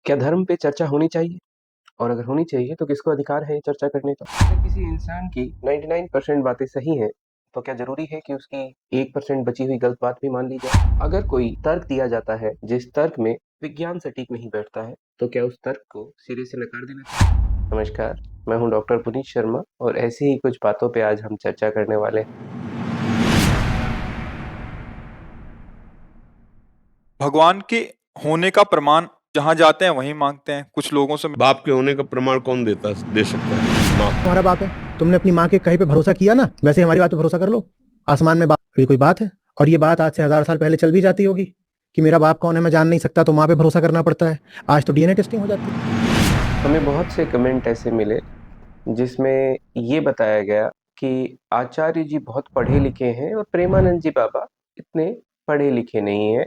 क्या धर्म पे चर्चा होनी चाहिए? और अगर होनी चाहिए तो किसको अधिकार है ये चर्चा करने का? अगर किसी इंसान की 99% बातें सही हैं, तो क्या ज़रूरी है कि उसकी 1% बची हुई गलत बात भी मान ली जाए? अगर कोई तर्क दिया जाता है, जिस तर्क में विज्ञान सटीक नहीं बैठता है, तो क्या उस तर्क को सिरे से नकार देना चाहिए? नमस्कार, मैं हूँ डॉक्टर पुनीत शर्मा और ऐसी ही कुछ बातों पे आज हम चर्चा करने वाले हैं। भगवान के होने का प्रमाण जहां जाते हैं वहीं मांगते हैं। कुछ लोगों से बाप के होने का प्रमाण कौन दे सकता है? माँ। तुम्हारा बाप है, तुमने अपनी माँ के कहे पे भरोसा किया ना, वैसे हमारी बात पे भरोसा कर लो। आसमान में बाप, ये कोई बात है? और ये बात आज से 1000 साल पहले चल भी जाती होगी कि मेरा बाप कौन है मैं जान नहीं सकता, तो माँ पे भरोसा करना पड़ता है। आज तो डीएनए टेस्टिंग हो जाती है। हमें बहुत से कमेंट ऐसे मिले जिसमें ये बताया गया कि आचार्य जी बहुत पढ़े लिखे हैं और प्रेमानंद जी बाबा इतने पढ़े लिखे नहीं हैं।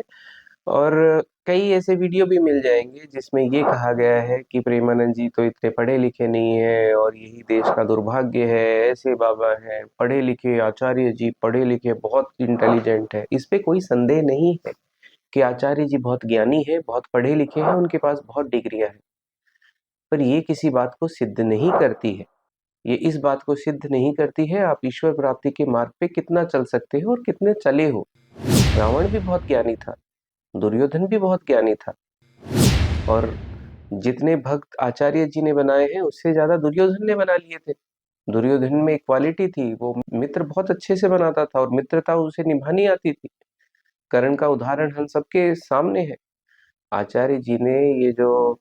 और कई ऐसे वीडियो भी मिल जाएंगे जिसमें ये कहा गया है कि प्रेमानंद जी तो इतने पढ़े लिखे नहीं हैं और यही देश का दुर्भाग्य है, ऐसे बाबा हैं पढ़े लिखे, आचार्य जी पढ़े लिखे बहुत इंटेलिजेंट है। इस पे कोई संदेह नहीं है कि आचार्य जी बहुत ज्ञानी है, बहुत पढ़े लिखे हैं, उनके पास बहुत डिग्रियां हैं। पर ये किसी बात को सिद्ध नहीं करती है, ये इस बात को सिद्ध नहीं करती है आप ईश्वर प्राप्ति के मार्ग पे कितना चल सकते हो और कितने चले हो। रावण भी बहुत ज्ञानी था, दुर्योधन भी बहुत ज्ञानी था, और जितने भक्त आचार्य जी ने बनाए हैं उससे ज्यादा दुर्योधन ने बना लिए थे। दुर्योधन में एक क्वालिटी थी, वो मित्र बहुत अच्छे से बनाता था और मित्रता उसे निभानी आती थी। कर्ण का उदाहरण हम सबके सामने है। आचार्य जी ने ये जो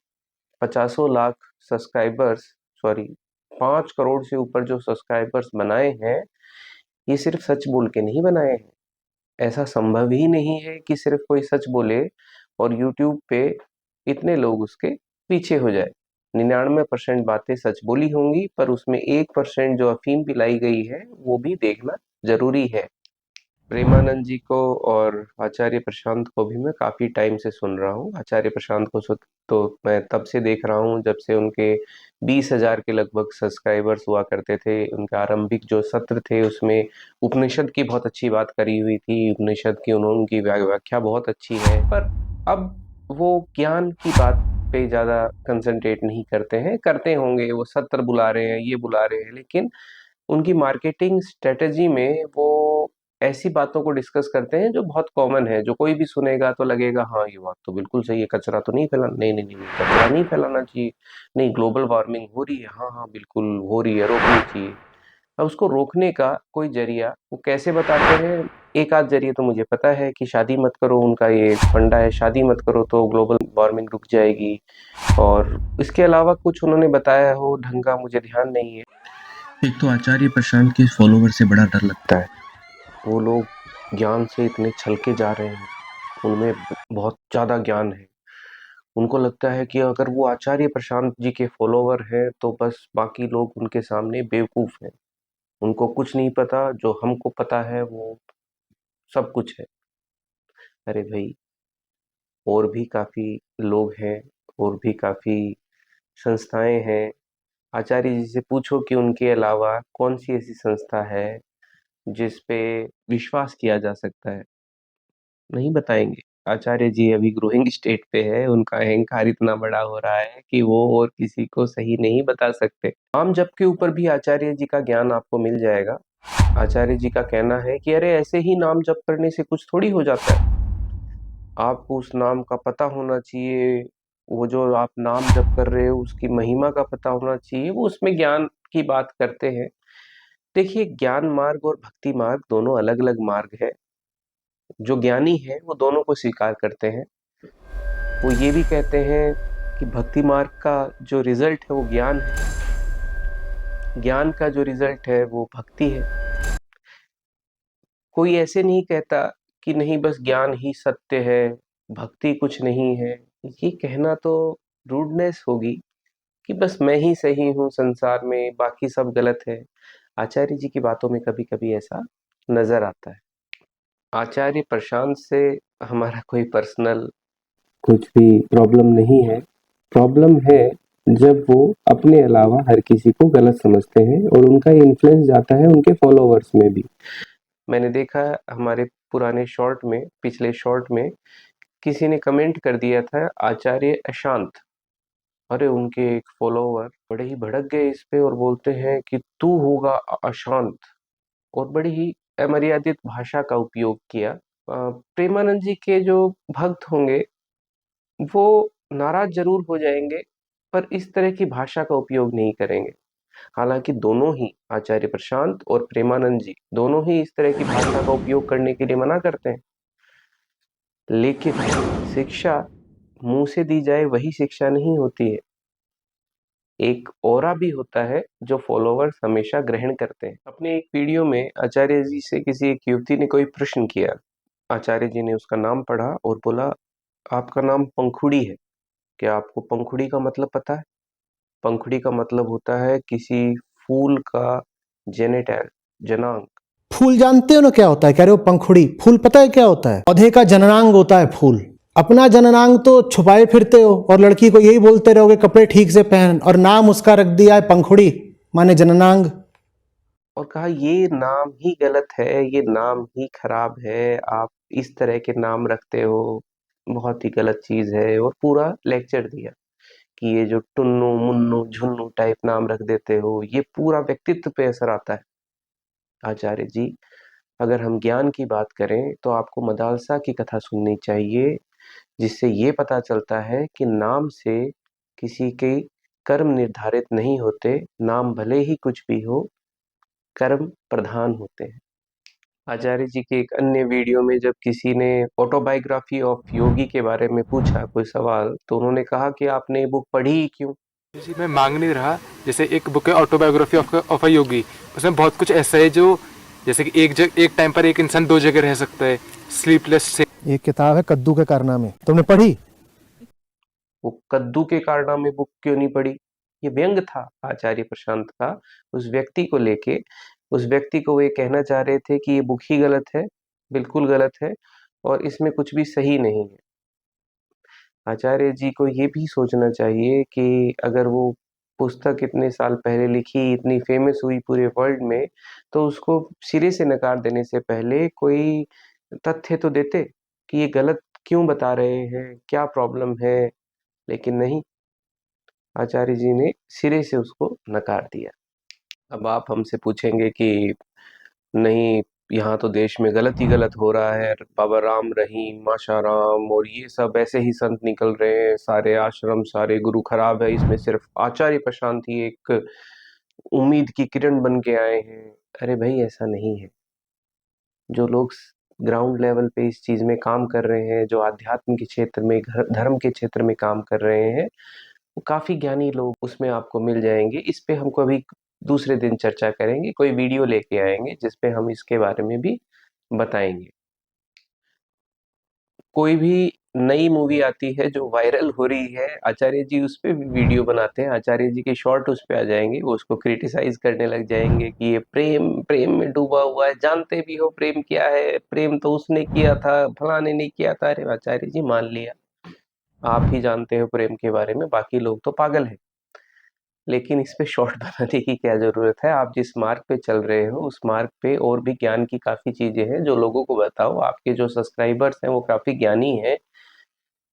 50 लाख सब्सक्राइबर्स, सॉरी 5 करोड़ से ऊपर जो सब्सक्राइबर्स बनाए हैं, ये सिर्फ सच बोल के नहीं बनाए हैं। ऐसा संभव ही नहीं है कि सिर्फ कोई सच बोले और यूट्यूब पे इतने लोग उसके पीछे हो जाए। 99% बातें सच बोली होंगी, पर उसमें 1% जो अफीम पिलाई गई है वो भी देखना जरूरी है। प्रेमानंद जी को और आचार्य प्रशांत को भी मैं काफी टाइम से सुन रहा हूँ। आचार्य प्रशांत को तो मैं तब से देख रहा हूँ जब से उनके 20,000 के लगभग सब्सक्राइबर्स हुआ करते थे। उनके आरंभिक जो सत्र थे उसमें उपनिषद की बहुत अच्छी बात करी हुई थी, उपनिषद की उनकी व्याख्या बहुत अच्छी है। पर अब वो ज्ञान की बात पे ज्यादा कंसंट्रेट नहीं करते हैं, करते होंगे, वो सत्र बुला रहे हैं, ये बुला रहे हैं, लेकिन उनकी मार्केटिंग स्ट्रेटजी में वो ऐसी बातों को डिस्कस करते हैं जो बहुत कॉमन है, जो कोई भी सुनेगा तो लगेगा हाँ ये बात तो बिल्कुल सही है, कचरा तो नहीं फैलाना, नहीं नहीं नहीं नहीं, कचरा नहीं फैलाना चाहिए, नहीं ग्लोबल वार्मिंग हो रही है, हाँ हाँ बिल्कुल हो रही है, रोकनी चाहिए। अब उसको रोकने का कोई जरिया वो कैसे बताते हैं? एक आध जरिए तो मुझे पता है कि शादी मत करो, उनका ये फंडा है, शादी मत करो तो ग्लोबल वार्मिंग रुक जाएगी। और इसके अलावा कुछ उन्होंने बताया हो ढंग का मुझे ध्यान नहीं है। एक तो आचार्य प्रशांत के फॉलोवर से बड़ा डर लगता है। वो लोग ज्ञान से इतने छलके जा रहे हैं, उनमें बहुत ज्यादा ज्ञान है। उनको लगता है कि अगर वो आचार्य प्रशांत जी के फॉलोवर हैं तो बस बाकी लोग उनके सामने बेवकूफ हैं, उनको कुछ नहीं पता, जो हमको पता है वो सब कुछ है। अरे भाई, और भी काफी लोग हैं, और भी काफी संस्थाएं हैं। आचार्य जी से पूछो कि उनके अलावा कौन सी ऐसी संस्था है जिस पे विश्वास किया जा सकता है, नहीं बताएंगे। आचार्य जी अभी ग्रोइंग स्टेट पे है, उनका अहंकार इतना बड़ा हो रहा है कि वो और किसी को सही नहीं बता सकते। नाम जप के ऊपर भी आचार्य जी का ज्ञान आपको मिल जाएगा। आचार्य जी का कहना है कि अरे ऐसे ही नाम जप करने से कुछ थोड़ी हो जाता है, आपको उस नाम का पता होना चाहिए, वो जो आप नाम जप कर रहे हो उसकी महिमा का पता होना चाहिए, वो उसमें ज्ञान की बात करते हैं। देखिए, ज्ञान मार्ग और भक्ति मार्ग दोनों अलग अलग मार्ग है। जो ज्ञानी है वो दोनों को स्वीकार करते हैं। वो ये भी कहते हैं कि भक्ति मार्ग का जो रिजल्ट है वो ज्ञान है, ज्ञान का जो रिजल्ट है वो भक्ति है। कोई ऐसे नहीं कहता कि नहीं बस ज्ञान ही सत्य है, भक्ति कुछ नहीं है। ये कहना तो रूडनेस होगी कि बस मैं ही सही हूँ संसार में, बाकी सब गलत है। आचार्य जी की बातों में कभी कभी ऐसा नजर आता है। आचार्य प्रशांत से हमारा कोई पर्सनल कुछ भी प्रॉब्लम नहीं है। प्रॉब्लम है जब वो अपने अलावा हर किसी को गलत समझते हैं और उनका इन्फ्लुएंस जाता है उनके फॉलोवर्स में भी। मैंने देखा हमारे पुराने शॉर्ट में, पिछले शॉर्ट में किसी ने कमेंट कर दिया था आचार्य अशांत, अरे उनके एक फॉलोवर बड़े ही भड़क गए इस पे और बोलते हैं कि तू होगा अशांत, और बड़ी ही अमर्यादित भाषा का उपयोग किया। प्रेमानंद जी के जो भक्त होंगे वो नाराज जरूर हो जाएंगे, पर इस तरह की भाषा का उपयोग नहीं करेंगे। हालांकि दोनों ही आचार्य प्रशांत और प्रेमानंद जी दोनों ही इस तरह की भाषा का उपयोग करने के लिए मना करते हैं, लेकिन शिक्षा मुंह से दी जाए वही शिक्षा नहीं होती है। एक ऑरा भी होता है जो फॉलोवर्स हमेशा ग्रहण करते हैं। अपने एक वीडियो में आचार्य जी से किसी एक युवती ने कोई प्रश्न किया। आचार्य जी ने उसका नाम पढ़ा और बोला, आपका नाम पंखुड़ी है, क्या आपको पंखुड़ी का मतलब पता है? पंखुड़ी का मतलब होता है किसी फूल का जेनेटर, जनांग। फूल जानते हो ना क्या होता है? कह रहे हो पंखुड़ी। फूल पता है क्या होता है? पौधे का जननांग होता है फूल। अपना जननांग तो छुपाए फिरते हो और लड़की को यही बोलते रहोगे कपड़े ठीक से पहन, और नाम उसका रख दिया है पंखुड़ी, माने जननांग। और कहा ये नाम ही गलत है, ये नाम ही खराब है, आप इस तरह के नाम रखते हो, बहुत ही गलत चीज है। और पूरा लेक्चर दिया कि ये जो टुन्नू मुन्नू झुन्नू टाइप नाम रख देते हो, ये पूरा व्यक्तित्व पे असर आता है। आचार्य जी, अगर हम ज्ञान की बात करें तो आपको मदालसा की कथा सुननी चाहिए, जिससे ये पता चलता है कि नाम से किसी के कर्म निर्धारित नहीं होते, नाम भले ही कुछ भी हो, कर्म प्रधान होते हैं। आचार्य जी के एक अन्य वीडियो में जब किसी ने ऑटोबायोग्राफी ऑफ योगी के बारे में पूछा कोई सवाल, तो उन्होंने कहा कि आपने ये बुक पढ़ी ही क्यों? जी मैं मांग नहीं रहा। जैसे एक बुक है ऑटोबायोग्राफी ऑफ अ योगी, उसमें बहुत कुछ ऐसा है जो जैसे कि एक टाइम पर एक इंसान दो जगह रह सकता है, स्लीपलेस से। एक किताब है कद्दू के कारनामे, तुमने पढ़ी? वो कद्दू के कारनामे बुक क्यों नहीं पढ़ी? ये व्यंग था आचार्य प्रशांत का उस व्यक्ति को लेके। उस व्यक्ति को वे कहना चाह रहे थे कि ये बुक ही गलत है, बिल्कुल गलत है, और इसमें कुछ भी सही नहीं है। आचार्य जी को ये भी सोचना चाहिए कि अगर वो पुस्तक इतने साल पहले लिखी, इतनी फेमस हुई पूरे वर्ल्ड में, तो उसको सिरे से नकार देने से पहले कोई तथ्य तो देते कि ये गलत क्यों बता रहे हैं, क्या प्रॉब्लम है। लेकिन नहीं, आचार्य जी ने सिरे से उसको नकार दिया। अब आप हमसे पूछेंगे कि नहीं, यहाँ तो देश में गलत ही गलत हो रहा है, बाबा राम रहीम, माशा राम और ये सब ऐसे ही संत निकल रहे हैं, सारे आश्रम सारे गुरु खराब है, इसमें सिर्फ आचार्य प्रशांत ही एक उम्मीद की किरण बन के आए हैं। अरे भाई, ऐसा नहीं है। जो लोग ग्राउंड लेवल पे इस चीज में काम कर रहे हैं, जो आध्यात्म के क्षेत्र में, धर्म के क्षेत्र में काम कर रहे हैं, वो काफी ज्ञानी लोग उसमें आपको मिल जाएंगे। इस पे हम कभी दूसरे दिन चर्चा करेंगे, कोई वीडियो लेके आएंगे जिसपे हम इसके बारे में भी बताएंगे। कोई भी नई मूवी आती है जो वायरल हो रही है, आचार्य जी उस पे भी वीडियो बनाते हैं, आचार्य जी के शॉर्ट उस पे आ जाएंगे, वो उसको क्रिटिसाइज करने लग जाएंगे कि ये प्रेम प्रेम में डूबा हुआ है, जानते भी हो प्रेम क्या है, प्रेम तो उसने किया था, फलाने ने किया था। अरे आचार्य जी, मान लिया आप ही जानते हो प्रेम के बारे में, बाकी लोग तो पागल है। लेकिन इस पे शॉर्ट बनाने की क्या जरूरत है? आप जिस मार्ग पे चल रहे हो उस मार्ग पे और भी ज्ञान की काफी चीजें हैं जो लोगों को बताओ। आपके जो सब्सक्राइबर्स हैं वो काफी ज्ञानी हैं,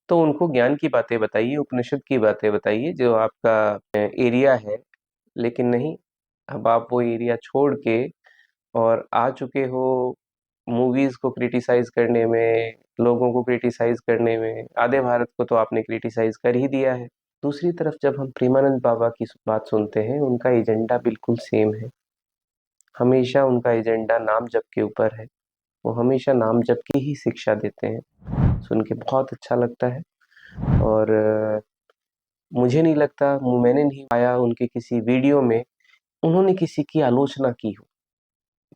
तो उनको ज्ञान की बातें बताइए, उपनिषद की बातें बताइए, जो आपका एरिया है। लेकिन नहीं, अब आप वो एरिया छोड़ के और आ चुके हो मूवीज को क्रिटिसाइज करने में, लोगों को क्रिटिसाइज करने में। आधे भारत को तो आपने क्रिटिसाइज कर ही दिया है। दूसरी तरफ जब हम प्रेमानंद बाबा की बात सुनते हैं, उनका एजेंडा बिल्कुल सेम है। हमेशा उनका एजेंडा नाम जप के ऊपर है। वो हमेशा नाम जप की ही शिक्षा देते हैं। सुन के बहुत अच्छा लगता है। और मुझे नहीं लगता, मैंने नहीं पाया उनके किसी वीडियो में उन्होंने किसी की आलोचना की हो।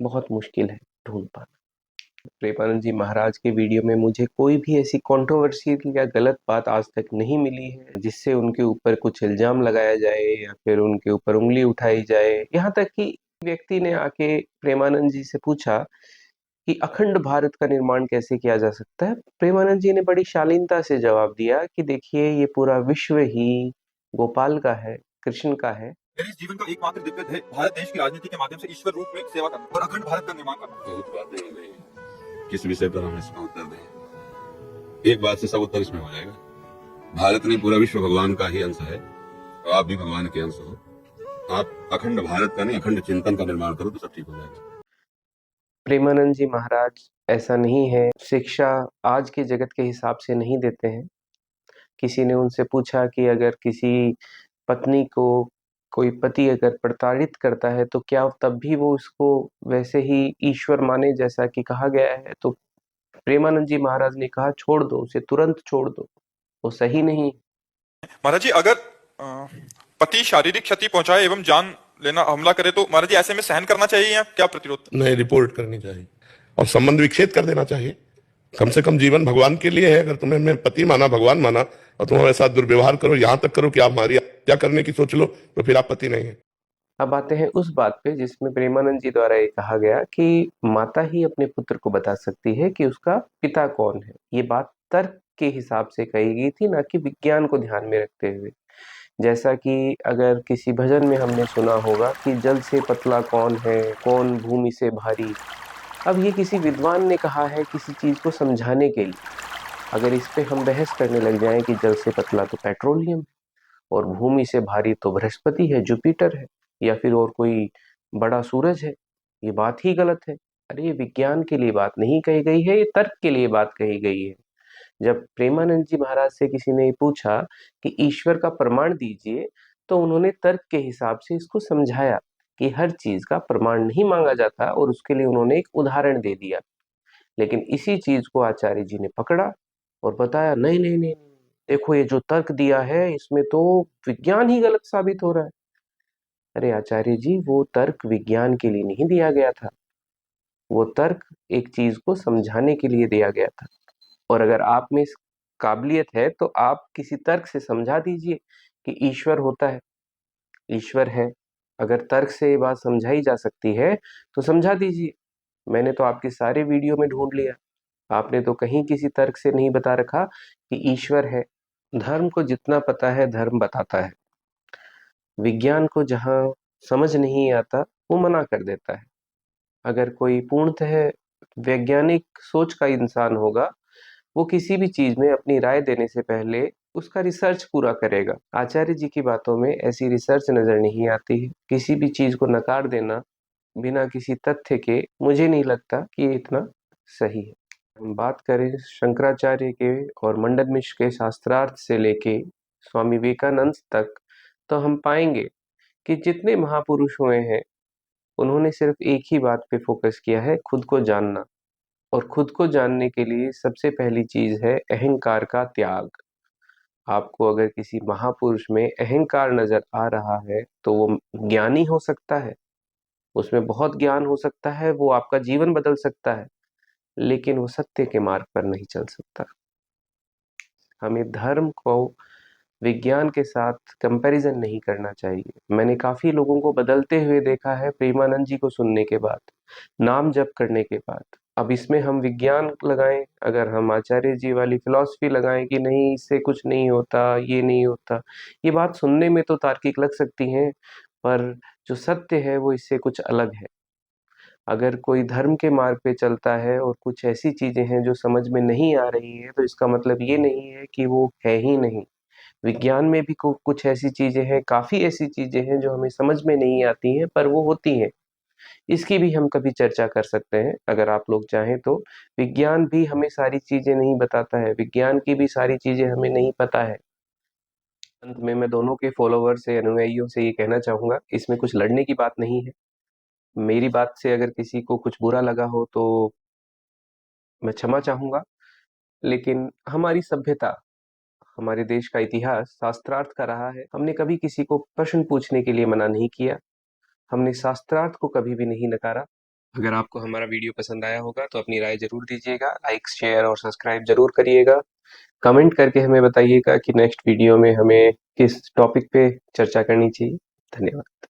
बहुत मुश्किल है ढूंढ पाना। प्रेमानंद जी महाराज के वीडियो में मुझे कोई भी ऐसी कंट्रोवर्शियल या गलत बात आज तक नहीं मिली है जिससे उनके ऊपर कुछ इल्जाम लगाया जाए या फिर उनके ऊपर उंगली उठाई जाए। यहाँ तक कि व्यक्ति ने आके प्रेमानंद जी से पूछा कि अखंड भारत का निर्माण कैसे किया जा सकता है। प्रेमानंद जी ने बड़ी शालीनता से जवाब दिया कि देखिए, ये पूरा विश्व ही गोपाल का है, कृष्ण का है। मेरे इस जीवन का एकमात्र दिव्य ध्येय भारत देश की राजनीति के माध्यम से ईश्वर रूप में सेवा करना और अखंड भारत का निर्माण करना। बहुत बातें हो गई, किस विषय पर हम इसका उत्तर दें? एक बात से सब उत्तर इसमें हो जाएगा। भारत नहीं, पूरा विश्व भगवान का ही अंश है। तो आप भी भगवान के अंश हो। आप अखंड भारत का नहीं, अखंड चिंतन का निर्माण करो तो सब ठीक हो जाएगा। प्रेमानंद जी महाराज ऐसा नहीं है, शिक्षा आज के जगत के हिसाब से नहीं देते हैं। किसी ने उनसे पूछा कि अगर किसी पत्नी को कोई पति अगर प्रताड़ित करता है तो क्या तब भी वो उसको वैसे ही ईश्वर माने जैसा कि कहा गया है? तो प्रेमानंद जी महाराज ने कहा छोड़ दो उसे, तुरंत छोड़ दो, वो सही नहीं। महाराज जी, अगर पति शारीरिक क्षति पहुंचाए एवं जान लेना हमला करे तो महाराज जी ऐसे में सहन करना चाहिए या क्या प्रतिरोध? नहीं, रिपोर्ट करनी चाहिए और संबंध विच्छेद कर देना चाहिए। कम से कम जीवन भगवान के लिए है। अगर तुम्हें मैं पति माना, भगवान माना और तुम हमारे साथ दुर्व्यवहार करो, यहां तक करो कि आप हमारी हत्या करने की सोच लो, तो फिर आप पति नहीं है। अब आते हैं उस बात पे जिसमें प्रेमानंद जी द्वारा ये कहा गया कि माता ही अपने पुत्र को बता सकती है कि उसका पिता कौन है। ये बात तर्क के हिसाब से कही गई थी, ना कि विज्ञान को ध्यान में रखते हुए। जैसा कि अगर किसी भजन में हमने सुना होगा कि जल से पतला कौन है, कौन भूमि से भारी। अब ये किसी विद्वान ने कहा है किसी चीज को समझाने के लिए। अगर इस पे हम बहस करने लग जाएं कि जल से पतला तो पेट्रोलियम है और भूमि से भारी तो बृहस्पति है, जुपिटर है, या फिर और कोई बड़ा सूरज है, ये बात ही गलत है। अरे ये विज्ञान के लिए बात नहीं कही गई है, ये तर्क के लिए बात कही गई है। जब प्रेमानंद जी महाराज से किसी ने पूछा कि ईश्वर का प्रमाण दीजिए, तो उन्होंने तर्क के हिसाब से इसको समझाया कि हर चीज का प्रमाण नहीं मांगा जाता, और उसके लिए उन्होंने एक उदाहरण दे दिया। लेकिन इसी चीज को आचार्य जी ने पकड़ा और बताया नहीं नहीं नहीं, देखो ये जो तर्क दिया है इसमें तो विज्ञान ही गलत साबित हो रहा है। अरे आचार्य जी, वो तर्क विज्ञान के लिए नहीं दिया गया था, वो तर्क एक चीज को समझाने के लिए दिया गया था। और अगर आप में इस काबिलियत है तो आप किसी तर्क से समझा दीजिए कि ईश्वर होता है, ईश्वर है। अगर तर्क से ये बात समझाई जा सकती है तो समझा दीजिए। मैंने तो आपके सारे वीडियो में ढूंढ लिया, आपने तो कहीं किसी तर्क से नहीं बता रखा कि ईश्वर है। धर्म को जितना पता है धर्म बताता है, विज्ञान को जहाँ समझ नहीं आता वो मना कर देता है। अगर कोई पूर्णतः वैज्ञानिक सोच का इंसान होगा, वो किसी भी चीज में अपनी राय देने से पहले उसका रिसर्च पूरा करेगा। आचार्य जी की बातों में ऐसी रिसर्च नजर नहीं आती है। किसी भी चीज को नकार देना बिना किसी तथ्य के, मुझे नहीं लगता कि ये इतना सही है। हम बात करें शंकराचार्य के और मंडन मिश्र के शास्त्रार्थ से लेके स्वामी विवेकानंद तक, तो हम पाएंगे कि जितने महापुरुष हुए हैं उन्होंने सिर्फ एक ही बात पे फोकस किया है, खुद को जानना। और खुद को जानने के लिए सबसे पहली चीज है अहंकार का त्याग। आपको अगर किसी महापुरुष में अहंकार नजर आ रहा है तो वो ज्ञानी हो सकता है, उसमें बहुत ज्ञान हो सकता है, वो आपका जीवन बदल सकता है, लेकिन वो सत्य के मार्ग पर नहीं चल सकता। हमें धर्म को विज्ञान के साथ कंपैरिजन नहीं करना चाहिए। मैंने काफी लोगों को बदलते हुए देखा है प्रेमानंद जी को सुनने के बाद, नाम जप करने के बाद। अब इसमें हम विज्ञान लगाएं, अगर हम आचार्य जी वाली फिलॉसफी लगाएं कि नहीं इससे कुछ नहीं होता, ये नहीं होता, ये बात सुनने में तो तार्किक लग सकती हैं, पर जो सत्य है वो इससे कुछ अलग है। अगर कोई धर्म के मार्ग पे चलता है और कुछ ऐसी चीजें हैं जो समझ में नहीं आ रही है, तो इसका मतलब ये नहीं है कि वो है ही नहीं। विज्ञान में भी कुछ ऐसी चीजें हैं, काफी ऐसी चीजें हैं जो हमें समझ में नहीं आती हैं, पर वो होती हैं। इसकी भी हम कभी चर्चा कर सकते हैं अगर आप लोग चाहें तो। विज्ञान भी हमें सारी चीजें नहीं बताता है, विज्ञान की भी सारी चीजें हमें नहीं पता है। अंत में मैं दोनों के फॉलोअर्स से, अनुयायियों से ये कहना चाहूंगा, इसमें कुछ लड़ने की बात नहीं है। मेरी बात से अगर किसी को कुछ बुरा लगा हो तो मैं क्षमा चाहूंगा, लेकिन हमारी सभ्यता, हमारे देश का इतिहास शास्त्रार्थ का रहा है। हमने कभी किसी को प्रश्न पूछने के लिए मना नहीं किया, हमने शास्त्रार्थ को कभी भी नहीं नकारा। अगर आपको हमारा वीडियो पसंद आया होगा तो अपनी राय जरूर दीजिएगा, लाइक शेयर और सब्सक्राइब जरूर करिएगा। कमेंट करके हमें बताइएगा कि नेक्स्ट वीडियो में हमें किस टॉपिक पे चर्चा करनी चाहिए। धन्यवाद।